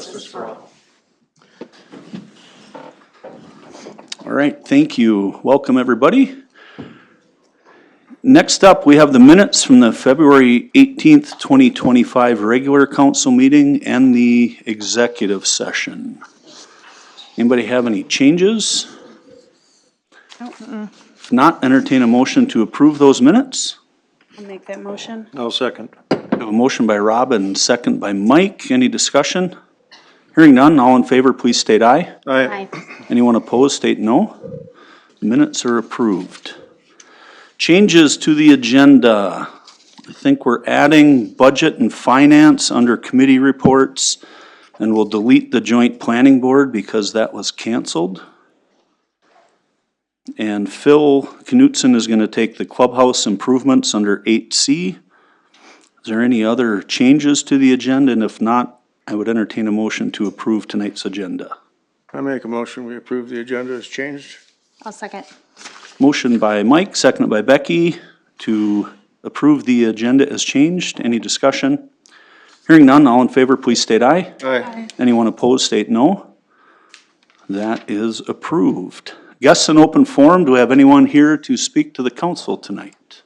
justice for all. All right, thank you. Welcome, everybody. Next up, we have the minutes from the February 18th, 2025 regular council meeting and the executive session. Anybody have any changes? If not, entertain a motion to approve those minutes. I'll make that motion. I'll second. We have a motion by Rob and second by Mike. Any discussion? Hearing none, all in favor, please state aye. Aye. Anyone opposed, state no. Minutes are approved. Changes to the agenda. I think we're adding budget and finance under committee reports, and we'll delete the joint planning board because that was canceled. And Phil Knutson is going to take the clubhouse improvements under 8C. Is there any other changes to the agenda? And if not, I would entertain a motion to approve tonight's agenda. I make a motion, we approve the agenda as changed. I'll second. Motion by Mike, seconded by Becky to approve the agenda as changed. Any discussion? Hearing none, all in favor, please state aye. Aye. Anyone opposed, state no. That is approved. Guests in open forum, do we have anyone here to speak to the council tonight?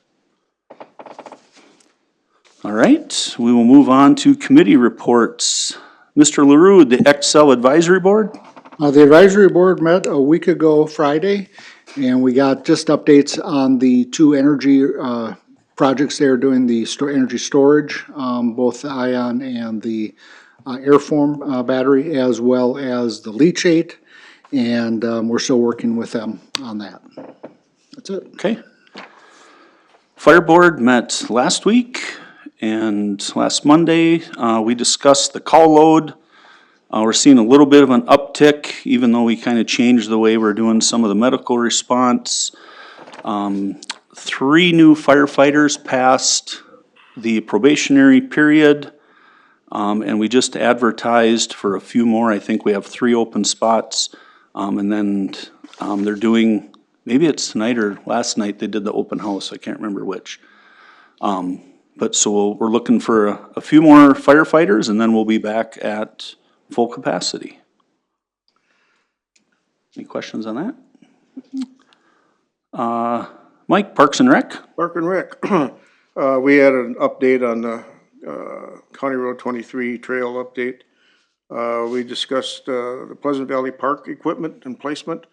All right, we will move on to committee reports. Mr. LaRue, the Excel Advisory Board? The advisory board met a week ago Friday, and we got just updates on the two energy projects they're doing, the energy storage, both the ion and the airform battery, as well as the leachate, and we're still working with them on that. That's it. Okay. Fire Board met last week and last Monday. We discussed the call load. We're seeing a little bit of an uptick, even though we kind of changed the way we're doing some of the medical response. 3 new firefighters passed the probationary period, and we just advertised for a few more. I think we have 3 open spots, and then they're doing, maybe it's tonight or last night, they did the open house. I can't remember which. But so we're looking for a few more firefighters, and then we'll be back at full capacity. Any questions on that? Mike, Parks and Rec? Park and Rec. We had an update on the County Road 23 trail update. We discussed the Pleasant Valley Park equipment and placement.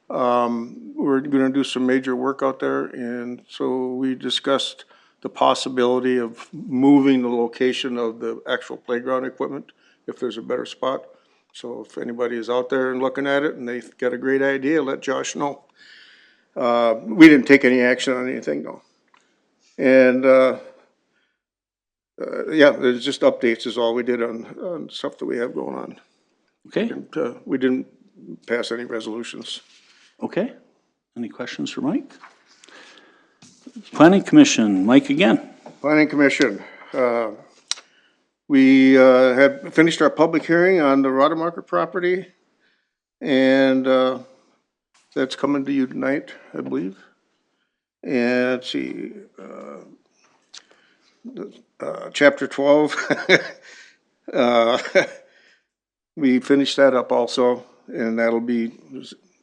We're gonna do some major work out there, and so we discussed the possibility of moving the location of the actual playground equipment if there's a better spot. So if anybody is out there and looking at it and they got a great idea, let Josh know. We didn't take any action on anything though. And yeah, there's just updates is all we did on stuff that we have going on. Okay, And, we didn't pass any resolutions. okay. Any questions for Mike? Planning Commission, Mike again. Planning Commission, we had finished our public hearing on the Rodemacher property, and that's coming to you tonight, I believe. And let's see, chapter 12, we finished that up also, and that'll be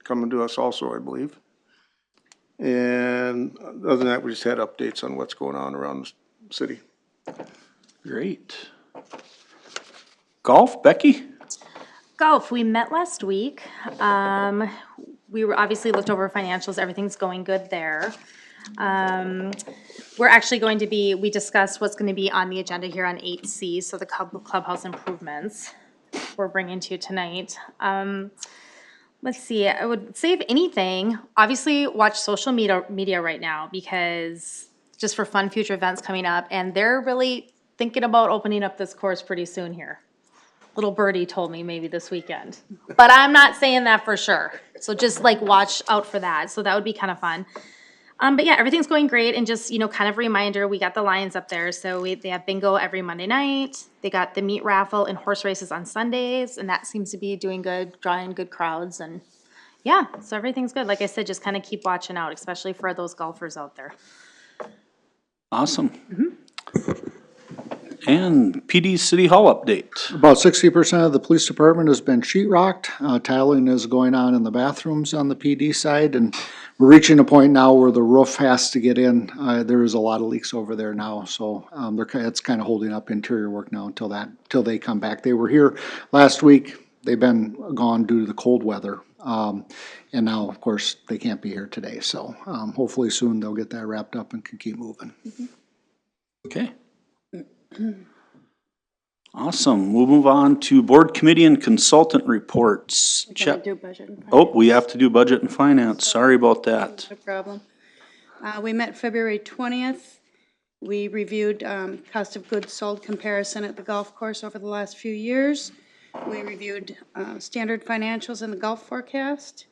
coming to us also, I believe. And other than that, we just had updates on what's going on around the city. Great. Golf, Becky? Golf, we met last week. We were obviously looked over financials. Everything's going good there. We're actually going to be, we discussed what's going to be on the agenda here on 8C, so the clubhouse improvements we're bringing to you tonight. Let's see, I would say if anything, obviously watch social media right now, because just for fun future events coming up, and they're really thinking about opening up this course pretty soon here. Little birdie told me maybe this weekend, but I'm not saying that for sure. So just like watch out for that. So that would be kind of fun. But yeah, everything's going great, and just, you know, kind of reminder, we got the Lions up there, so they have bingo every Monday night. They got the meat raffle and horse races on Sundays, and that seems to be doing good, drawing good crowds, and yeah, so everything's good. Like I said, just kind of keep watching out, especially for those golfers out there. Awesome. And PD City Hall update. About 60% of the police department has been sheetrocked. Tiling is going on in the bathrooms on the PD side, and we're reaching a point now where the roof has to get in. There is a lot of leaks over there now, so it's kind of holding up interior work now till they come back. They were here last week. They've been gone due to the cold weather. And now, of course, they can't be here today, so hopefully soon they'll get that wrapped up and can keep moving. Okay. Awesome. We'll move on to board committee and consultant reports. Do budget and Oh, we have to do budget and finance. Sorry about that. No problem. We met February 20th. We reviewed cost of goods sold comparison at the golf course over the last few years. We reviewed standard financials in the golf forecast.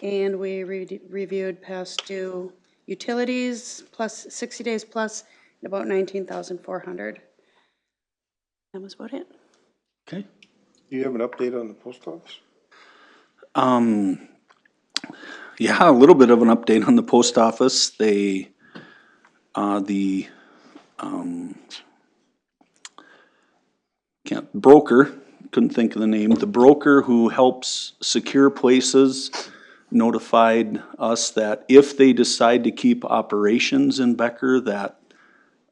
And we reviewed past due utilities plus 60 days plus about 19,400. That was about it. Okay. Do you have an update on the post office? Yeah, a little bit of an update on the post office. Broker, couldn't think of the name, the broker who helps secure places notified us that if they decide to keep operations in Becker, that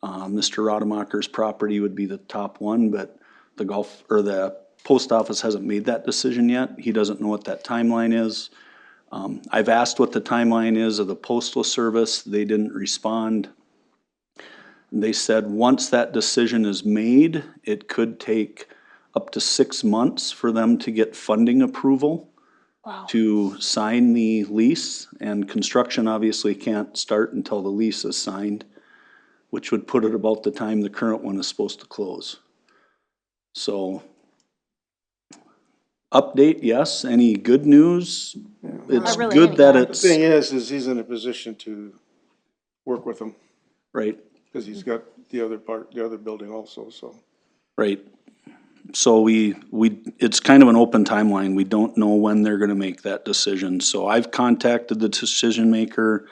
Mr. Rademacher's property would be the top one, but the post office hasn't made that decision yet. He doesn't know what that timeline is. I've asked what the timeline is of the postal service. They didn't respond. They said once that decision is made, it could take up to 6 months for them to get funding approval to sign the lease, and construction obviously can't start until the lease is signed, which would put it about the time the current one is supposed to close. So, update, yes. Any good news? It's Not really good any, that yeah. The it's, thing is he's in a position to work with them, right, because he's got the other building also, so. right. So it's kind of an open timeline. We don't know when they're gonna make that decision. So I've contacted the decision maker.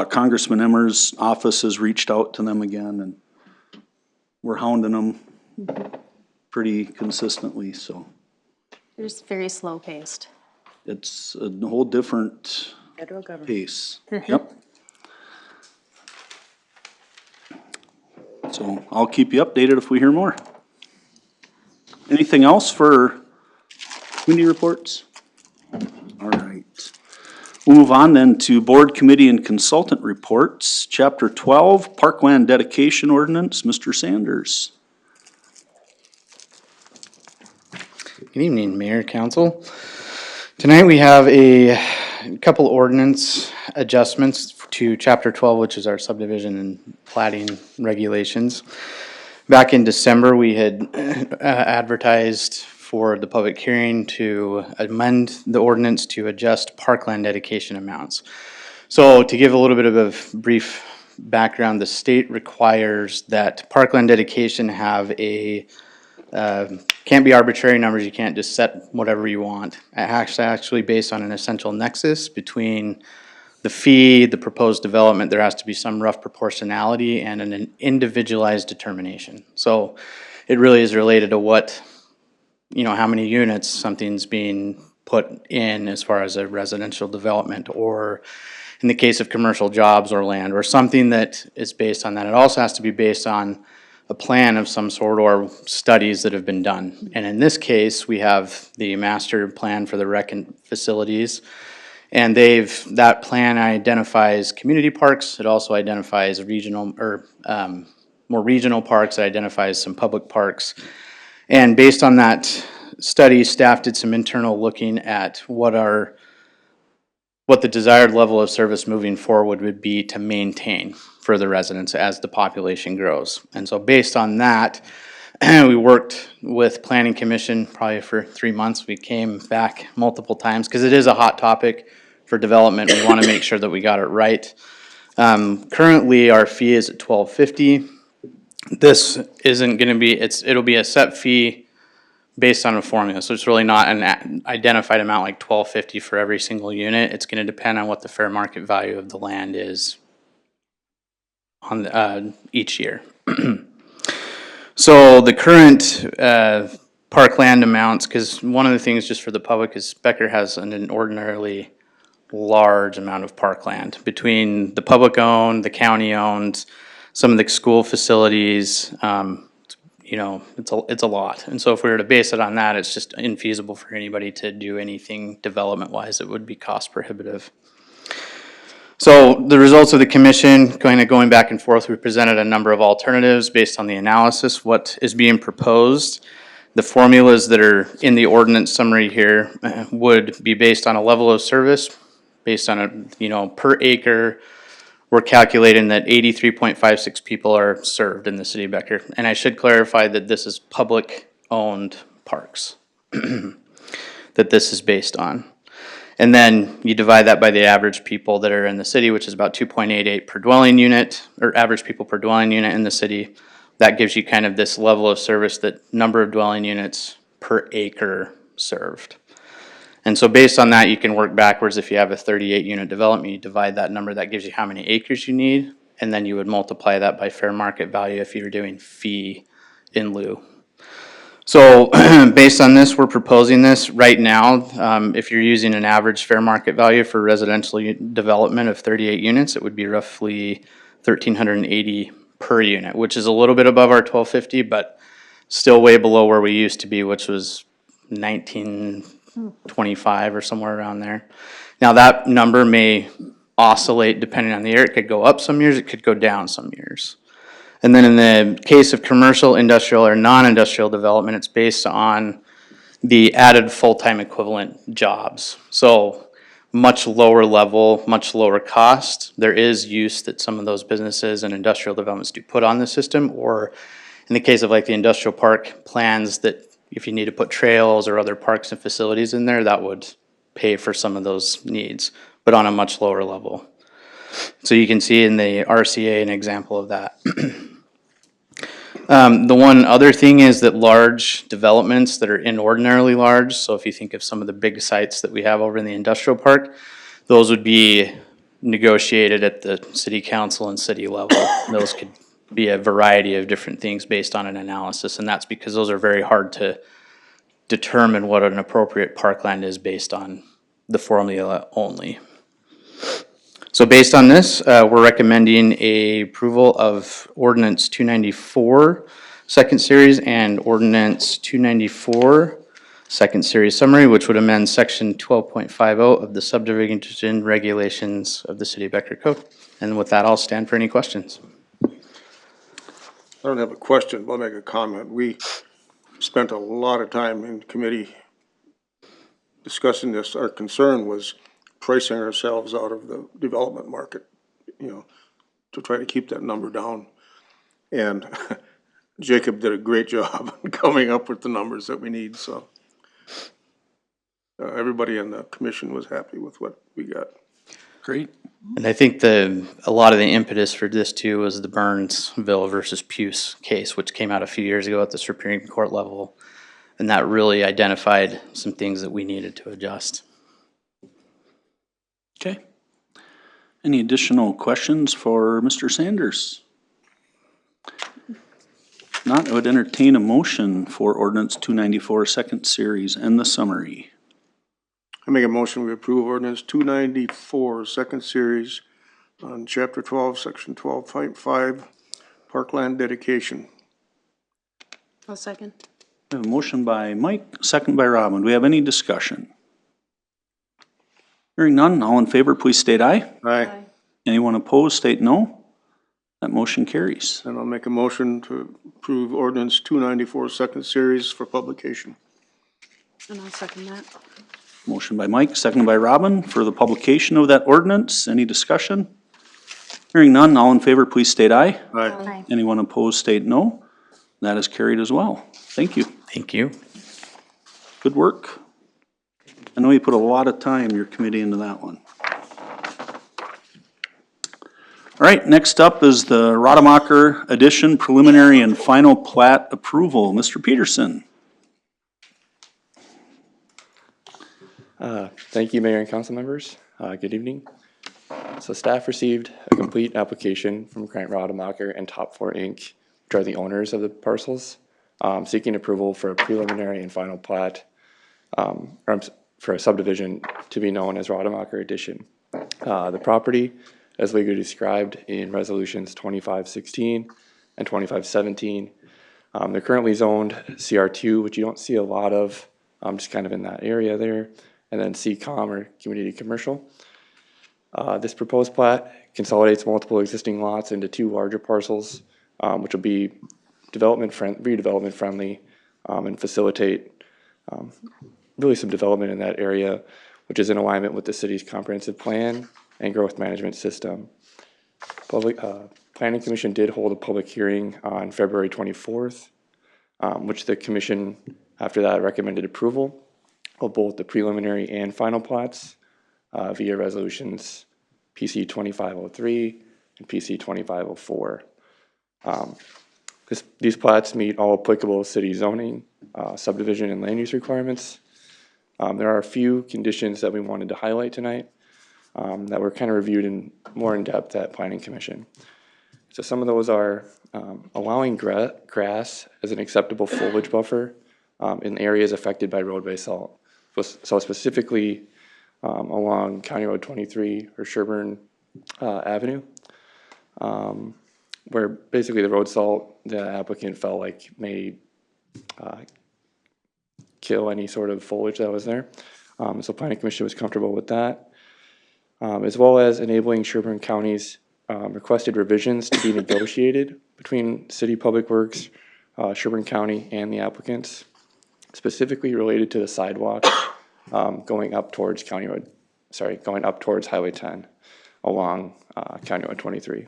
Congressman Emmer's office has reached out to them again, and we're hounding them pretty consistently, so They're just very slow paced. it's a whole different Federal government. pace. Yep. So I'll keep you updated if we hear more. Anything else for committee reports? All right. We'll move on then to board committee and consultant reports. Chapter 12, Parkland Dedication Ordinance, Mr. Sanders. Good evening, Mayor, Council. Tonight we have a couple ordinance adjustments to Chapter 12, which is our subdivision and plating regulations. Back in December, we had advertised for the public hearing to amend the ordinance to adjust parkland dedication amounts. So to give a little bit of a brief background, the state requires that parkland dedication have a can't be arbitrary numbers. You can't just set whatever you want. Actually based on an essential nexus between the fee, the proposed development. There has to be some rough proportionality and an individualized determination. So it really is related to what, how many units something's being put in as far as a residential development, or in the case of commercial jobs or land, or something that is based on that. It also has to be based on a plan of some sort or studies that have been done. And in this case, we have the master plan for the rec facilities, and that plan identifies community parks. It also identifies regional or more regional parks. It identifies some public parks. And based on that study, staff did some internal looking at what the desired level of service moving forward would be to maintain for the residents as the population grows. And so based on that, we worked with Planning Commission probably for 3 months. We came back multiple times because it is a hot topic for development. We want to make sure that we got it right. Currently, our fee is at $12.50. This isn't going to be, it'll be a set fee based on a formula. So it's really not an identified amount like $12.50 for every single unit. It's going to depend on what the fair market value of the land is on each year. So the current parkland amounts, because one of the things just for the public is Becker has an inordinately large amount of parkland between the public owned, the county owned, some of the school facilities. You know, it's a lot. And so if we were to base it on that, it's just infeasible for anybody to do anything development wise. It would be cost prohibitive. So the results of the commission, kind of going back and forth, we presented a number of alternatives based on the analysis, what is being proposed. The formulas that are in the ordinance summary here would be based on a level of service, based on a, per acre. We're calculating that 83.56 people are served in the city of Becker. And I should clarify that this is public-owned parks that this is based on. And then you divide that by the average people that are in the city, which is about 2.88 per dwelling unit, or average people per dwelling unit in the city. That gives you kind of this level of service, that number of dwelling units per acre served. And so based on that, you can work backwards. If you have a 38 unit development, you divide that number, that gives you how many acres you need, and then you would multiply that by fair market value if you were doing fee in lieu. So based on this, we're proposing this right now. If you're using an average fair market value for residential development of 38 units, it would be roughly $1,380 per unit, which is a little bit above our $1,250, but still way below where we used to be, which was $1,925 or somewhere around there. Now that number may oscillate depending on the year. It could go up some years, it could go down some years. And then in the case of commercial, industrial, or non-industrial development, it's based on the added full-time equivalent jobs. So much lower level, much lower cost. There is use that some of those businesses and industrial developments do put on the system, or in the case of like the industrial park plans, that if you need to put trails or other parks and facilities in there, that would pay for some of those needs, but on a much lower level. So you can see in the RCA an example of that. The one other thing is that large developments that are inordinately large, so if you think of some of the big sites that we have over in the industrial park, those would be negotiated at the city council and city level. Those could be a variety of different things based on an analysis, and that's because those are very hard to determine what an appropriate parkland is based on the formula only. So based on this, we're recommending a approval of ordinance 294, second series, and ordinance 294, second series summary, which would amend section 12.50 of the subdivision regulations of the City of Becker Code. And with that, I'll stand for any questions. I don't have a question, but I'll make a comment. We spent a lot of time in committee discussing this. Our concern was pricing ourselves out of the development market, to try to keep that number down. And Jacob did a great job coming up with the numbers that we need, so everybody in the commission was happy with what we got. Great. And I think a lot of the impetus for this too was the Burnsville versus Puce case, which came out a few years ago at the Supreme Court level. And that really identified some things that we needed to adjust. Okay. Any additional questions for Mr. Sanders? Not, I would entertain a motion for ordinance 294, second series, and the summary. I make a motion we approve ordinance 294, second series on chapter 12, section 12.5, parkland dedication. I'll second. I have a motion by Mike, second by Robin. Do we have any discussion? Hearing none, all in favor, please state aye. Aye. Anyone opposed, state no. That motion carries. And I'll make a motion to approve ordinance 294, second series for publication. And I'll second that. Motion by Mike, second by Robin for the publication of that ordinance. Any discussion? Hearing none, all in favor, please state aye. Aye. Aye. Anyone opposed, state no. That is carried as well. Thank you. Thank you. Good work. I know you put a lot of time, your committee, into that one. All right, next up is the Rademacher addition preliminary and final plat approval. Mr. Peterson. Thank you, Mayor and council members. Good evening. So staff received a complete application from Grant Rademacher and Top 4 Inc. which are the owners of the parcels, seeking approval for a preliminary and final plat for a subdivision to be known as Rademacher Edition. The property, as legally described in resolutions 2516 and 2517, they're currently zoned CR2, which you don't see a lot of, just kind of in that area there, and then CCOM or Community Commercial. This proposed plat consolidates multiple existing lots into 2 larger parcels, which will be redevelopment friendly, and facilitate really some development in that area, which is in alignment with the city's comprehensive plan and growth management system. Planning Commission did hold a public hearing on February 24th, which the commission after that recommended approval of both the preliminary and final plats via resolutions PC 2503 and PC 2504. These plats meet all applicable city zoning, subdivision, and land use requirements. There are a few conditions that we wanted to highlight tonight that were kind of reviewed more in depth at Planning Commission. So some of those are allowing grass as an acceptable foliage buffer in areas affected by roadway salt. So specifically along County Road 23 or Sherburne Avenue, where basically the road salt, the applicant felt like may kill any sort of foliage that was there. So Planning Commission was comfortable with that, as well as enabling Sherburne County's requested revisions to be negotiated between City Public Works, Sherburne County, and the applicants, specifically related to the sidewalk going up towards Highway 10 along County Road 23.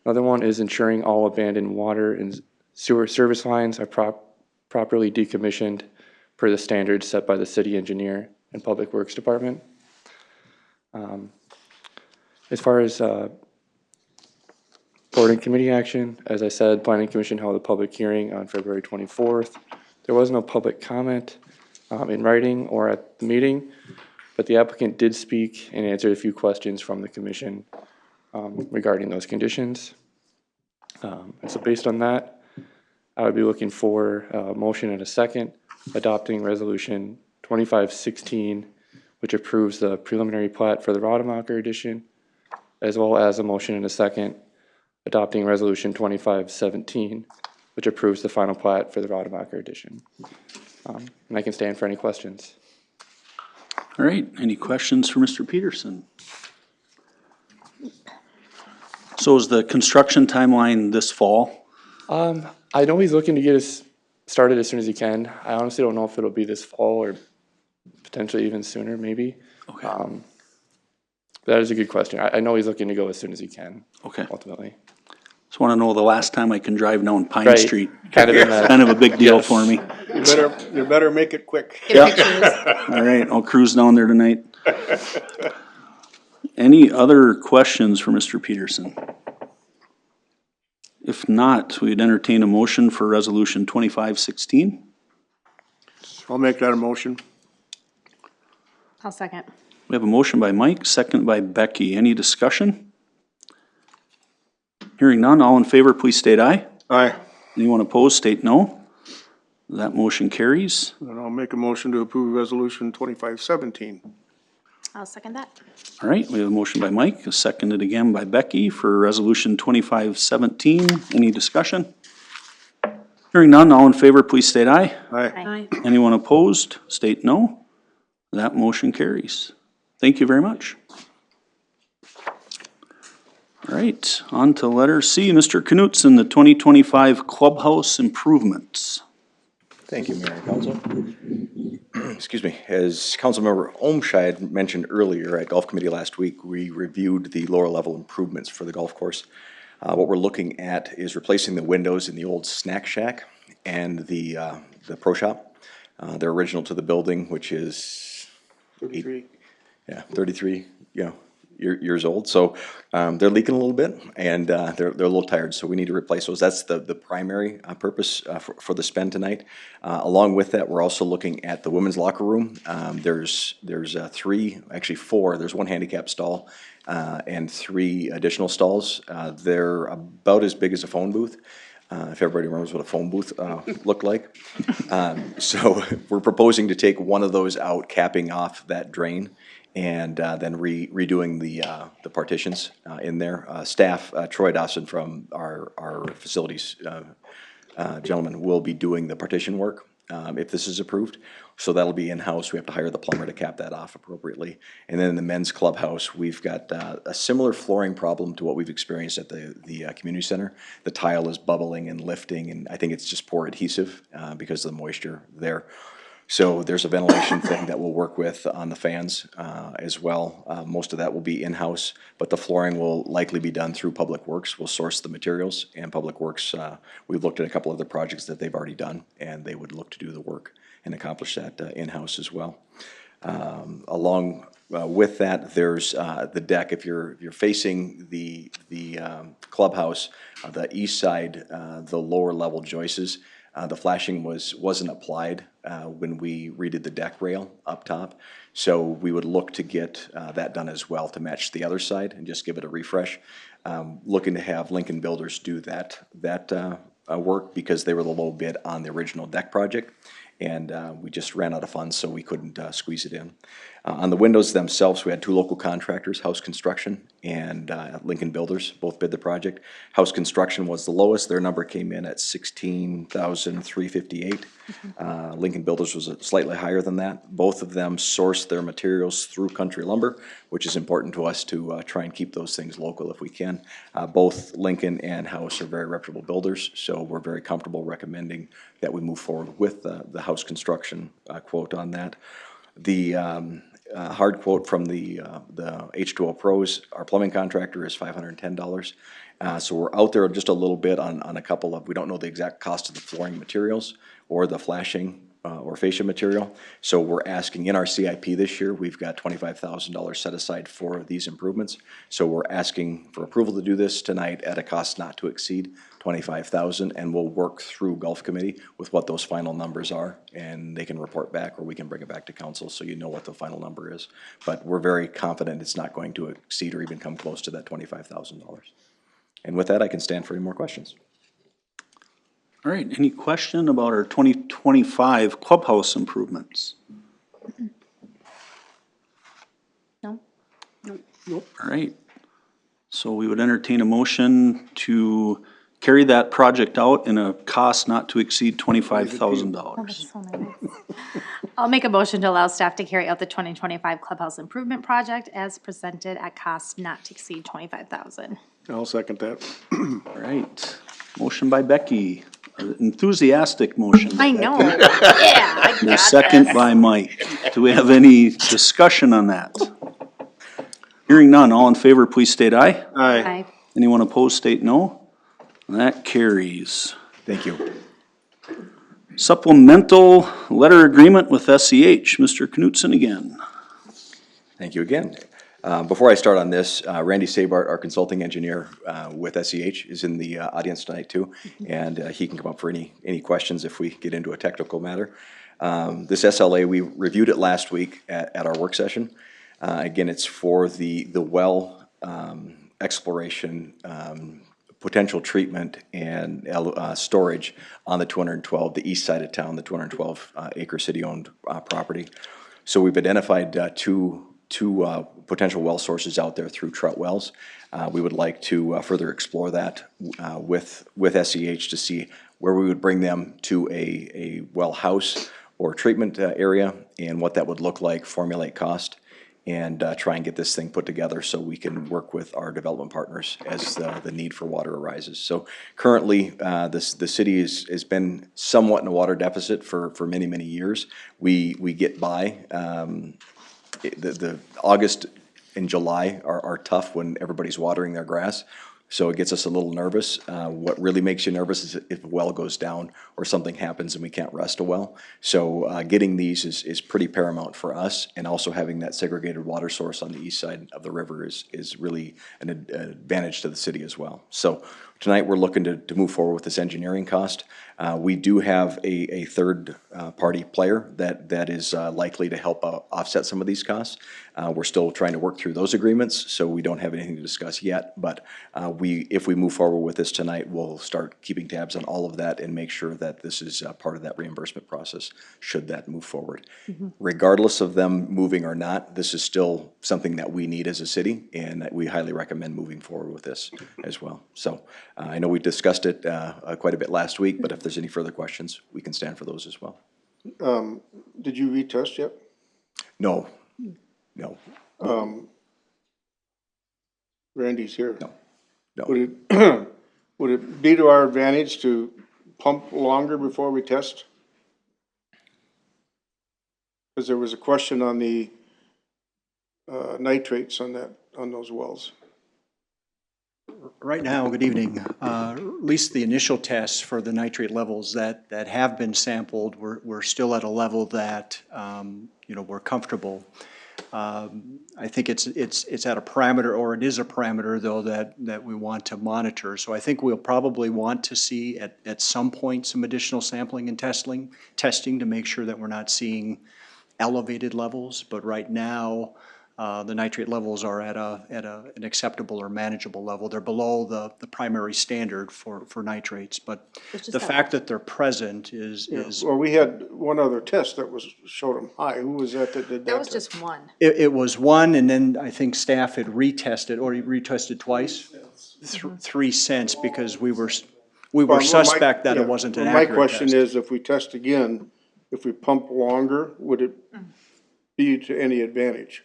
Another one is ensuring all abandoned water and sewer service lines are properly decommissioned per the standards set by the city engineer and Public Works Department. As far as board and committee action, as I said, Planning Commission held a public hearing on February 24th. There was no public comment in writing or at the meeting, but the applicant did speak and answered a few questions from the commission regarding those conditions. And so based on that, I would be looking for a motion and a second adopting resolution 2516, which approves the preliminary plat for the Rademacher Edition, as well as a motion and a second adopting resolution 2517, which approves the final plat for the Rademacher Edition. And I can stand for any questions. All right, any questions for Mr. Peterson? So is the construction timeline this fall? I know he's looking to get us started as soon as he can. I honestly don't know if it'll be this fall or potentially even sooner, maybe. Okay. That is a good question. I know he's looking to go as soon as he can. Okay. Ultimately. Just want to know the last time I can drive down Pine Right. Street. Kind of in that. Kind of a big deal Yes. for me. You better make it quick. Get pictures. All right, I'll cruise down there tonight. Any other questions for Mr. Peterson? If not, we'd entertain a motion for resolution 2516. I'll make that a motion. I'll second. We have a motion by Mike, second by Becky. Any discussion? Hearing none, all in favor, please state aye. Aye. Anyone opposed, state no. That motion carries. And I'll make a motion to approve resolution 2517. I'll second that. All right, we have a motion by Mike, seconded again by Becky for resolution 2517. Any discussion? Hearing none, all in favor, please state aye. Aye. Anyone opposed, state no. That motion carries. Thank you very much. All right, on to letter C. Mr. Knutson, the 2025 clubhouse improvements. Thank you, Mayor and Council. Excuse me. As Councilmember Omscheid mentioned earlier at Golf Committee last week, we reviewed the lower level improvements for the golf course. What we're looking at is replacing the windows in the old snack shack and the pro shop. They're original to the building, which is 33. 33, years old. So they're leaking a little bit, and they're a little tired. So we need to replace those. That's the primary purpose for the spend tonight. Along with that, we're also looking at the women's locker room. There's 3, actually 4. There's 1 handicap stall and 3 additional stalls. They're about as big as a phone booth. if everybody remembers what a phone booth looked like. So we're proposing to take one of those out, capping off that drain, and then redoing the partitions in there. Staff, Troy Dawson from our facilities gentleman will be doing the partition work if this is approved. So that'll be in-house. We have to hire the plumber to cap that off appropriately. And then in the men's clubhouse, we've got a similar flooring problem to what we've experienced at the community center. The tile is bubbling and lifting, and I think it's just poor adhesive because of the moisture there. So there's a ventilation thing that we'll work with on the fans as well. Most of that will be in-house, but the flooring will likely be done through Public Works. We'll source the materials, and Public Works, we've looked at a couple other projects that they've already done, and they would look to do the work and accomplish that in-house as well. Along with that, there's the deck. If you're facing the clubhouse, the east side, the lower level joists, the flashing wasn't applied when we redid the deck rail up top. So we would look to get that done as well to match the other side and just give it a refresh. Looking to have Lincoln Builders do that work because they were the low bid on the original deck project. And we just ran out of funds, so we couldn't squeeze it in. On the windows themselves, we had two local contractors, House Construction and Lincoln Builders, both bid the project. House Construction was the lowest. Their number came in at $16,358. Lincoln Builders was slightly higher than that. Both of them sourced their materials through Country Lumber, which is important to us to try and keep those things local if we can. Both Lincoln and House are very reputable builders, so we're very comfortable recommending that we move forward with the House Construction quote on that. The hard quote from the H2O Pros, our plumbing contractor, is $510. So we're out there just a little bit on a couple of, we don't know the exact cost of the flooring materials or the flashing or fascia material. So we're asking in our CIP this year, we've got $25,000 set aside for these improvements. So we're asking for approval to do this tonight at a cost not to exceed $25,000, and we'll work through Gulf Committee with what those final numbers are, and they can report back or we can bring it back to council so you know what the final number is. But we're very confident it's not going to exceed or even come close to that $25,000. And with that, I can stand for any more questions. All right, any question about our 2025 clubhouse improvements? No? All right, so we would entertain a motion to carry that project out in a cost not to exceed $25,000. So nice. I'll make a motion to allow staff to carry out the 2025 clubhouse improvement project as presented at cost not to exceed $25,000. I'll second that. All right, motion by Becky, enthusiastic motion. I know. Yeah, I And a got second this. by Mike. Do we have any discussion on that? Hearing none, all in favor, please state aye. Aye. Aye. Anyone opposed, state no. That carries. Thank you. Supplemental letter agreement with SEH, Mr. Knutson again. Thank you again. Before I start on this, Randy Sabart, our consulting engineer with SEH, is in the audience tonight too, and he can come up for any questions if we get into a technical matter. This SLA, we reviewed it last week at our work session. Again, it's for the well exploration, potential treatment and storage on the 212, the east side of town, the 212 acre city-owned property. So we've identified two potential well sources out there through Trout Wells. We would like to further explore that with SEH to see where we would bring them to a well house or treatment area and what that would look like, formulate cost, and try and get this thing put together so we can work with our development partners as the need for water arises. So currently, the city has been somewhat in a water deficit for many, many years. We get by. The August and July are tough when everybody's watering their grass, so it gets us a little nervous. What really makes you nervous is if a well goes down or something happens and we can't rest a well. So getting these is pretty paramount for us, and also having that segregated water source on the east side of the river is really an advantage to the city as well. So Tonight, we're looking to move forward with this engineering cost. We do have a third party player that is likely to help offset some of these costs. We're still trying to work through those agreements, so we don't have anything to discuss yet. But if we move forward with this tonight, we'll start keeping tabs on all of that and make sure that this is part of that reimbursement process, should that move forward. Regardless of them moving or not, this is still something that we need as a city, and that we highly recommend moving forward with this as well. So I know we discussed it quite a bit last week, but if there's any further questions, we can stand for those as well. Did you retest yet? No. Randy's here. No. Would it, would it be to our advantage to pump longer before we test? Because there was a question on the nitrates on those wells. Right now, good evening, at least the initial tests for the nitrate levels that have been sampled, we're still at a level that, we're comfortable. I think it's at a parameter, or it is a parameter though, that we want to monitor. So I think we'll probably want to see at some point some additional sampling and testing to make sure that we're not seeing elevated levels. But right now, the nitrate levels are at an acceptable or manageable level. They're below the primary standard for nitrates, but the fact that they're present is. Well, we had one other test that showed them high. Who was that did that? That was test? just one. It was one, and then I think staff had retested twice, 3 cents, because we were Well, suspect that it wasn't an accurate test. My question is, if we test again, if we pump longer, would it be to any advantage?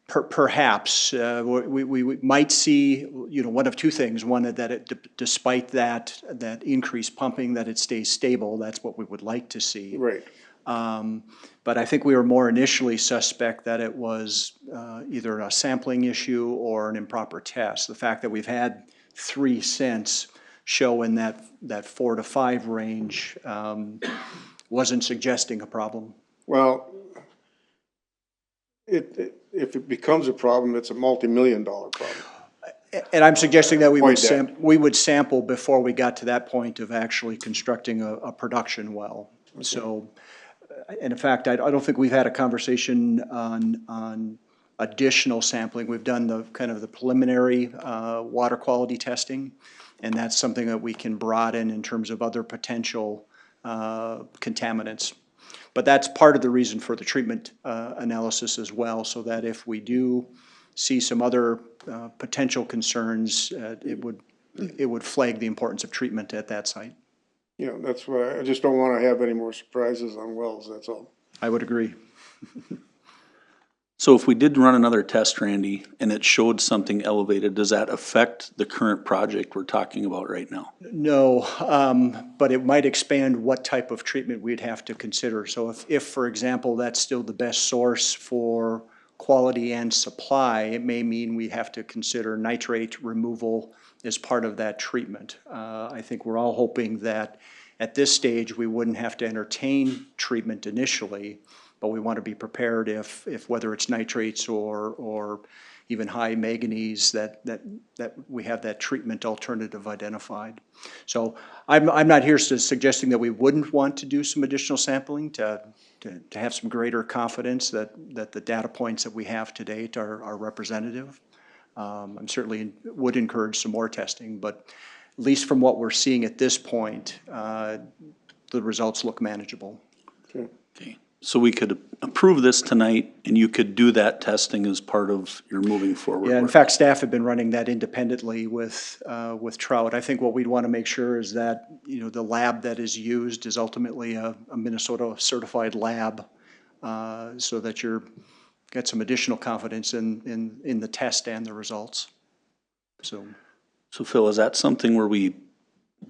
Perhaps, we might see, one of two things. One, that despite that increased pumping, that it stays stable. That's what we would like to see. Right. But I think we were more initially suspect that it was either a sampling issue or an improper test. The fact that we've had 3 cents show in that 4 to 5 range wasn't suggesting a problem. Well, if it becomes a problem, it's a multi-million-dollar problem. And I'm suggesting that we Point would sample before we got to that point of actually constructing a production well. Okay. So, and in fact, I don't think we've had a conversation on additional sampling. We've done the preliminary water quality testing, and that's something that we can broaden in terms of other potential contaminants. But that's part of the reason for the treatment analysis as well, so that if we do see some other potential concerns, it would flag the importance of treatment at that site. Yeah, that's why I just don't want to have any more surprises on wells, that's all. I would agree. So if we did run another test, Randy, and it showed something elevated, does that affect the current project we're talking about right now? No, but it might expand what type of treatment we'd have to consider. So if, for example, that's still the best source for quality and supply, it may mean we have to consider nitrate removal as part of that treatment. I think we're all hoping that at this stage we wouldn't have to entertain treatment initially, but we want to be prepared if whether it's nitrates or even high manganese, that we have that treatment alternative identified. So I'm not here suggesting that we wouldn't want to do some additional sampling to have some greater confidence that the data points that we have to date are representative. I'm certainly would encourage some more testing, but at least from what we're seeing at this point, the results look manageable. Okay. So we could approve this tonight, and you could do that testing as part of your moving forward Yeah, in work. fact, staff have been running that independently with trout. I think what we'd want to make sure is that, the lab that is used is ultimately a Minnesota certified lab, so that you're get some additional confidence in the test and the results. So Phil, is that something where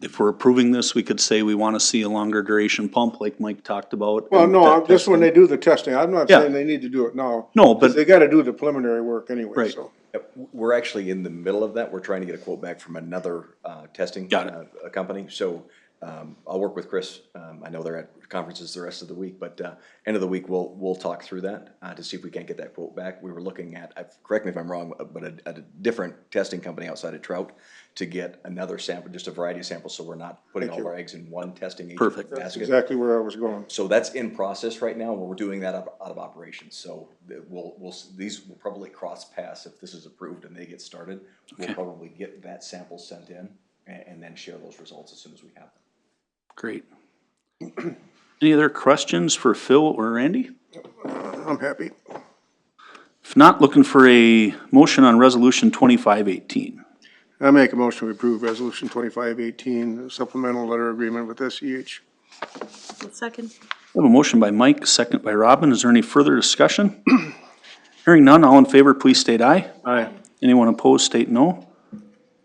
if we're approving this, we could say we want to see a longer duration pump like Mike talked about? Well, no, that just when testing? they do the testing. I'm not Yeah. saying they need to do it now. No, 'Cause but- they gotta do the preliminary work anyway, Right. so. We're actually in the middle of that. We're trying to get a quote back from another testing Got it. company. So I'll work with Chris. I know they're at conferences the rest of the week, but end of the week, we'll talk through that to see if we can't get that quote back. We were looking at, correct me if I'm wrong, but a different testing company outside of Trout to get another sample, just a variety of samples, so we're not putting all of our eggs in one testing agent Perfect. That's basket. exactly where I was going. So that's in process right now, and we're doing that out of operations. So these will probably cross paths if this is approved and they get started. We'll probably get that sample sent in and then share those results as soon as we have them. Great. Any other questions for Phil or Randy? I'm happy. If not, looking for a motion on resolution 2518. I make a motion to approve resolution 2518, supplemental letter agreement with SEH. Second. We have a motion by Mike, second by Robin. Is there any further discussion? Hearing none, all in favor, please state aye. Aye. Anyone opposed, state no.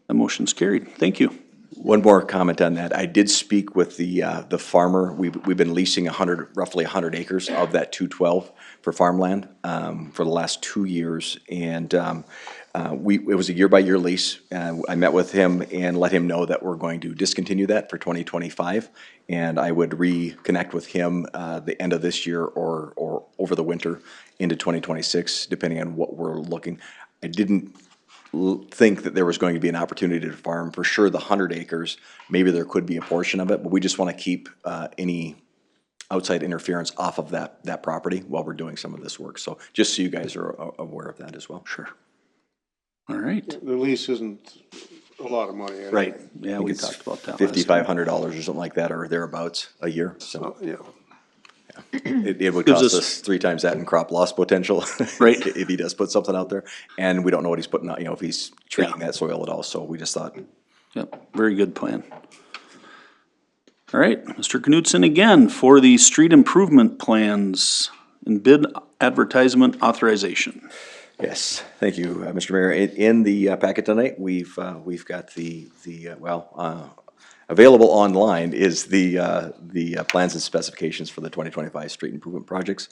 The motion's carried. Thank you. One more comment on that. I did speak with the farmer. We've been leasing roughly 100 acres of that 212 for farmland for the last 2 years, and it was a year-by-year lease. I met with him and let him know that we're going to discontinue that for 2025, and I would reconnect with him the end of this year or over the winter into 2026, depending on what we're looking. I didn't think that there was going to be an opportunity to farm for sure the 100 acres. Maybe there could be a portion of it, but we just want to keep any outside interference off of that property while we're doing some of this work. So just so you guys are aware of that as well. Sure. All right. The lease isn't a lot of money. Anyway. Right. Yeah, I think we it's talked about that last $5,500 or something like that, or thereabouts a year. So Yeah. it would Gives cost us- us 3 times that in crop loss potential, Right. if he does put something out there. And we don't know what he's putting out, if he's treating that soil at all. So we just thought, Yep, very good plan. All right, Mr. Knudsen again for the street improvement plans and bid advertisement authorization. yes, thank you, Mr. Mayor. In the packet tonight, we've got available online is the plans and specifications for the 2025 street improvement projects.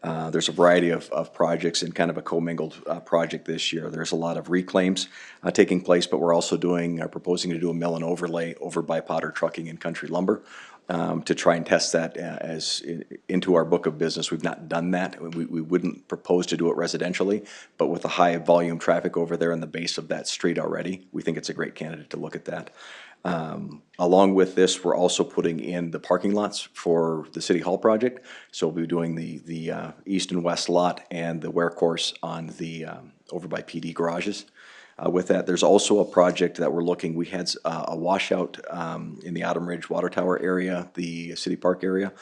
There's a variety of projects in kind of a commingled project this year. There's a lot of reclaims taking place, but we're also proposing to do a mill and overlay over by Potter Trucking and Country Lumber to try and test that into our book of business. We've not done that. We wouldn't propose to do it residentially, but with the high volume traffic over there in the base of that street already, we think it's a great candidate to look at that. Along with this, we're also putting in the parking lots for the City Hall project. So we'll be doing the east and west lot and the wear course on the over by PD garages. With that, there's also a project that we're looking. We had a washout in the Autumn Ridge Water Tower area, the City Park area,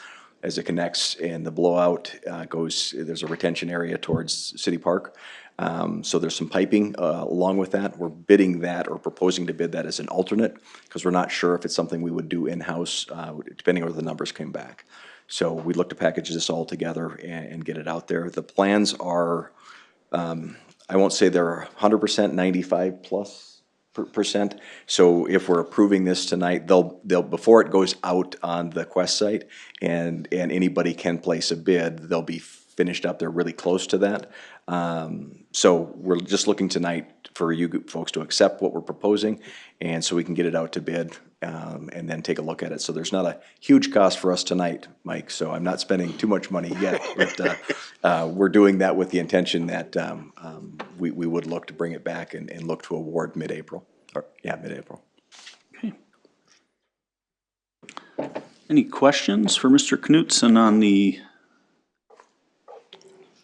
as it connects, and the blowout goes. There's a retention area towards City Park. So there's some piping along with that. We're bidding that or proposing to bid that as an alternate because we're not sure if it's something we would do in-house, depending on where the numbers came back. So we'd look to package this all together and get it out there. The plans are, I won't say they're 100%, 95+%. So if we're approving this tonight, they'll before it goes out on the Quest site and anybody can place a bid, they'll be finished up. They're really close to that. So we're just looking tonight for you folks to accept what we're proposing, and so we can get it out to bid and then take a look at it. So there's not a huge cost for us tonight, Mike, so I'm not spending too much money yet, but we're doing that with the intention that we would look to bring it back and look to award mid-April. Mid-April. Okay. Any questions for Mr. Knudsen on the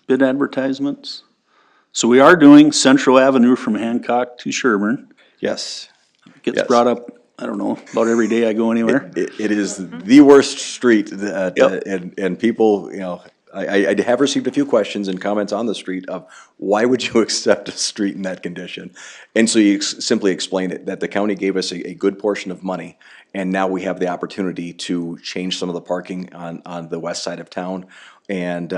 bid advertisements? So we are doing Central Avenue from Hancock to Sherburne. Yes. Gets Yes. brought up, I don't know, about every day I go anywhere. It is the worst street, and people, I have received a few questions and comments on the street of why would you accept a street in that condition? And so you simply explain it, that the county gave us a good portion of money, and now we have the opportunity to change some of the parking on the west side of town. And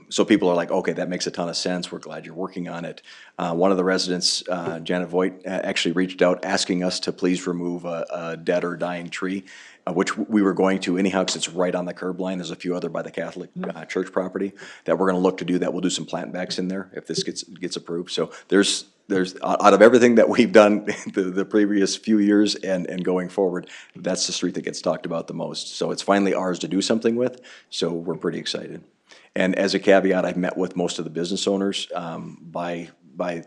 so people are like, okay, that makes a ton of sense. We're glad you're working on it. One of the residents, Janet Voigt, actually reached out asking us to please remove a dead or dying tree, which we were going to anyhow because it's right on the curb line. There's a few other by the Catholic church property that we're going to look to do that. We'll do some plant backs in there if this gets approved. So there's there's, out of everything that we've done the previous few years and going forward, that's the street that gets talked about the most. So it's finally ours to do something with, so we're pretty excited. And as a caveat, I've met with most of the business owners by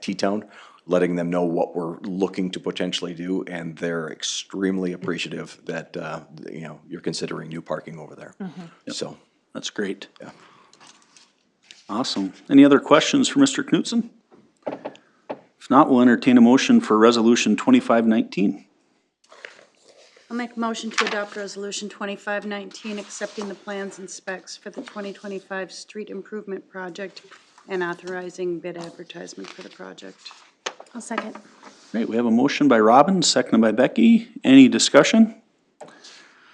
T-Town, letting them know what we're looking to potentially do, and they're extremely appreciative that, you know, you're considering new parking over there. So, That's great. yeah. Awesome. Any other questions for Mr. Knutson? If not, we'll entertain a motion for Resolution 2519. I'll make a motion to adopt Resolution 2519, accepting the plans and specs for the 2025 street improvement project and authorizing bid advertisement for the project. I'll second. Great, we have a motion by Robin, seconded by Becky. Any discussion?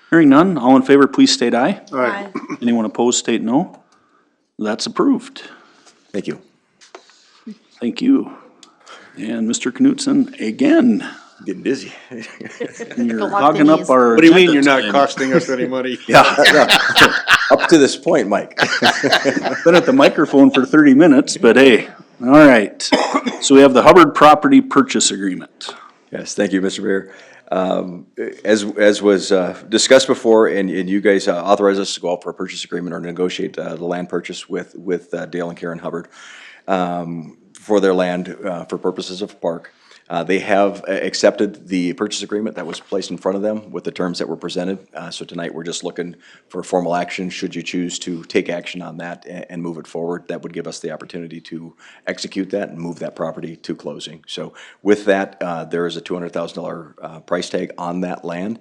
Hearing none, all in favor, please state aye. Aye. Anyone opposed, state no. That's approved. Thank you. Thank you. And Mr. Knutson, again, Getting dizzy. you're Go walk hogging the up knees. our. What do you mean you're agenda not time. costing us any money? Yeah, up to this point, Mike. Been at the microphone for 30 minutes, but hey, all right. So we have the Hubbard property purchase agreement. Yes, thank you, Mr. Mayor. As was discussed before, and you guys authorized us to go out for a purchase agreement or negotiate the land purchase with Dale and Karen Hubbard for their land for purposes of park. They have accepted the purchase agreement that was placed in front of them with the terms that were presented. So tonight, we're just looking for formal action, should you choose to take action on that and move it forward. That would give us the opportunity to execute that and move that property to closing. So with that, there is a $200,000 price tag on that land.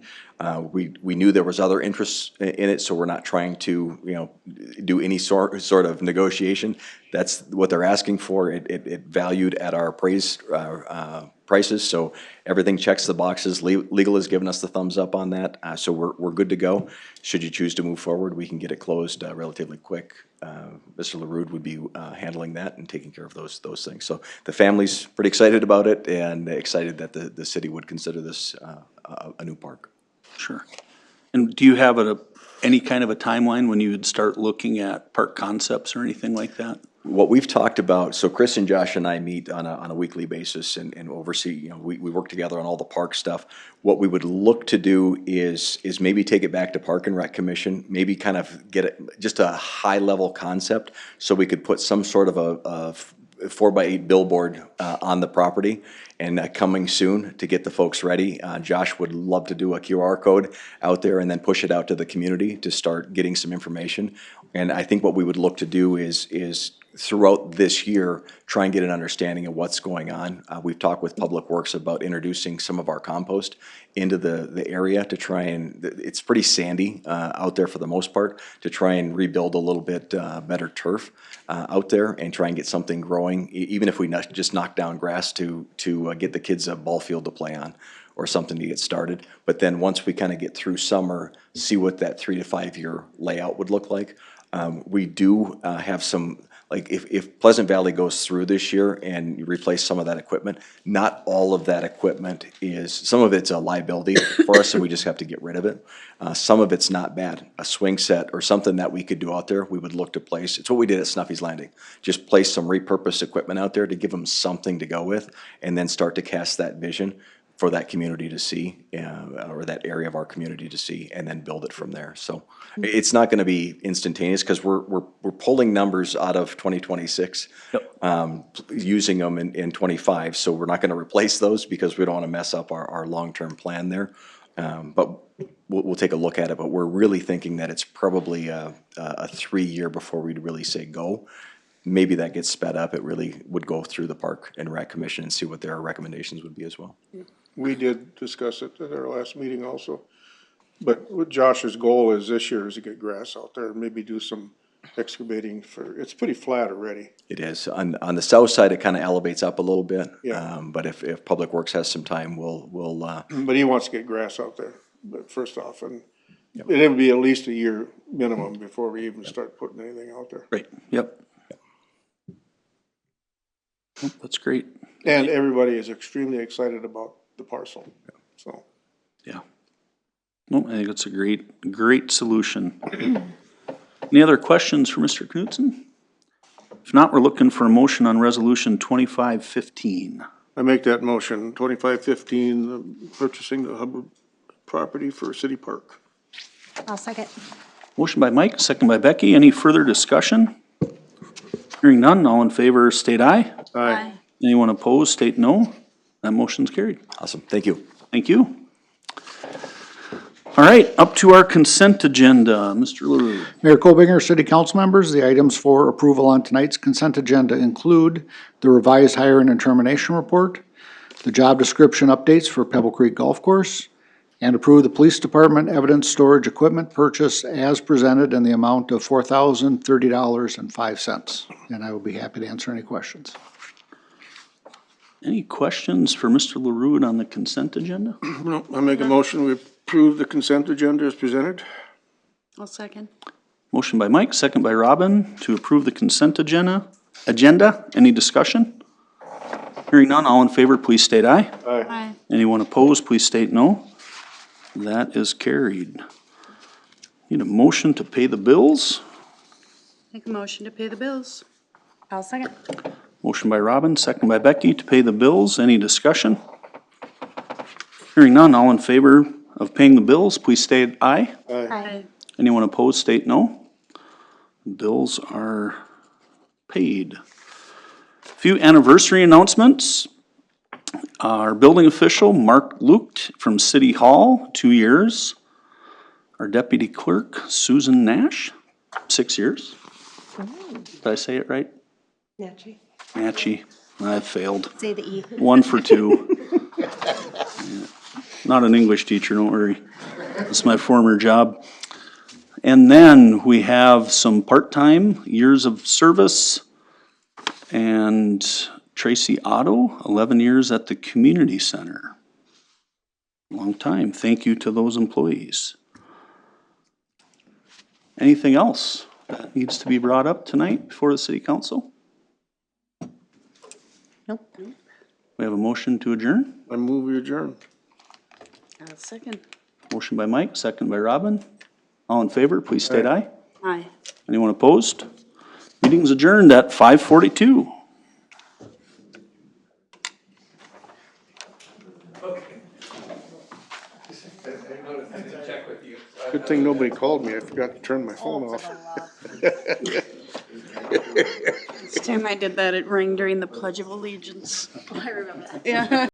We knew there was other interests in it, so we're not trying to, you know, do any sort of negotiation. That's what they're asking for. It valued at our prices, so everything checks the boxes. Legal has given us the thumbs up on that, so we're good to go. Should you choose to move forward, we can get it closed relatively quick. Mr. LaRude would be handling that and taking care of those things. So the family's pretty excited about it and excited that the city would consider this a new park. Sure. And do you have any kind of a timeline when you would start looking at park concepts or anything like that? What we've talked about, so Chris and Josh and I meet on a weekly basis and oversee, you know, we work together on all the park stuff. What we would look to do is maybe take it back to Park and Rec Commission, maybe kind of get it, just a high level concept, so we could put some sort of a 4x8 billboard on the property, and coming soon to get the folks ready. Josh would love to do a QR code out there and then push it out to the community to start getting some information. And I think what we would look to do is throughout this year, try and get an understanding of what's going on. We've talked with Public Works about introducing some of our compost into the area to try and, it's pretty sandy out there for the most part, to try and rebuild a little bit better turf out there and try and get something growing, even if we just knock down grass to get the kids a ball field to play on or something to get started. But then once we kind of get through summer, see what that 3 to 5 year layout would look like. We do have some, like if Pleasant Valley goes through this year and you replace some of that equipment, not all of that equipment is, some of it's a liability for us, so we just have to get rid of it. Some of it's not bad. A swing set or something that we could do out there, we would look to place. It's what we did at Snuffy's Landing. Just place some repurposed equipment out there to give them something to go with, and then start to cast that vision for that community to see, or that area of our community to see, and then build it from there. So it's not gonna be instantaneous, because we're pulling numbers out of 2026, using them in 25, so we're not gonna replace those because we don't wanna mess up our long-term plan there. But we'll take a look at it, but we're really thinking that it's probably a 3 year before we'd really say go. Maybe that gets sped up. It really would go through the Park and Rec Commission and see what their recommendations would be as well. We did discuss it at our last meeting also. But what Josh's goal is this year is to get grass out there, and maybe do some excavating it's pretty flat already. It is. On the south side, it kind of elevates up a little bit. Yeah. But if Public Works has some time, we'll But he wants to get grass out there, but first off, and it would be at least a year minimum before we even start putting anything out there. Right, yep. Oh, that's great. And everybody is extremely excited about the parcel, so. Yeah. No, I think it's a great solution. Any other questions for Mr. Knutson? If not, we're looking for a motion on resolution 2515. I make that motion, 2515, purchasing the Hubbard property for City Park. I'll second. Motion by Mike, second by Becky. Any further discussion? Hearing none, all in favor state aye. Aye. Anyone opposed, state no. That motion's carried. Awesome, thank you. Thank you. All right, up to our consent agenda. Mr. LaRue. Mayor Colbinger, city council members, the items for approval on tonight's consent agenda include the revised hiring and termination report, the job description updates for Pebble Creek Golf Course, and approve the police department evidence storage equipment purchase as presented in the amount of $4,030.05. And I will be happy to answer any questions. Any questions for Mr. LaRue on the consent agenda? No, I make a motion, we approve the consent agenda as presented. I'll second. Motion by Mike, second by Robin to approve the consent agenda. Any discussion? Hearing none, all in favor, please state aye. Aye. Anyone opposed, please state no. That is carried. Need a motion to pay the bills. Make a motion to pay the bills. I'll second. Motion by Robin, second by Becky to pay the bills. Any discussion? Hearing none, all in favor of paying the bills, please state aye. Aye. Anyone opposed, state no. Bills are paid. Few anniversary announcements. Our building official, Mark Luke from City Hall, 2 years. Our deputy clerk, Susan Nash, 6 years. Did I say it right? Natchy. I failed. Say the E. 1 for 2. Yeah. Not an English teacher, don't worry. That's my former job. And then we have some part-time years of service. And Tracy Otto, 11 years at the community center. Long time. Thank you to those employees. Anything else that needs to be brought up tonight before the city council? Nope. We have a motion to adjourn. I move we adjourn. I'll second. Motion by Mike, second by Robin. All in favor, please state aye. Aye. Anyone opposed? Meeting's adjourned at 5:42. Good thing nobody called me, I forgot to turn my phone off. This time I did that, it rang during the Pledge of Allegiance. I remember that. Yeah.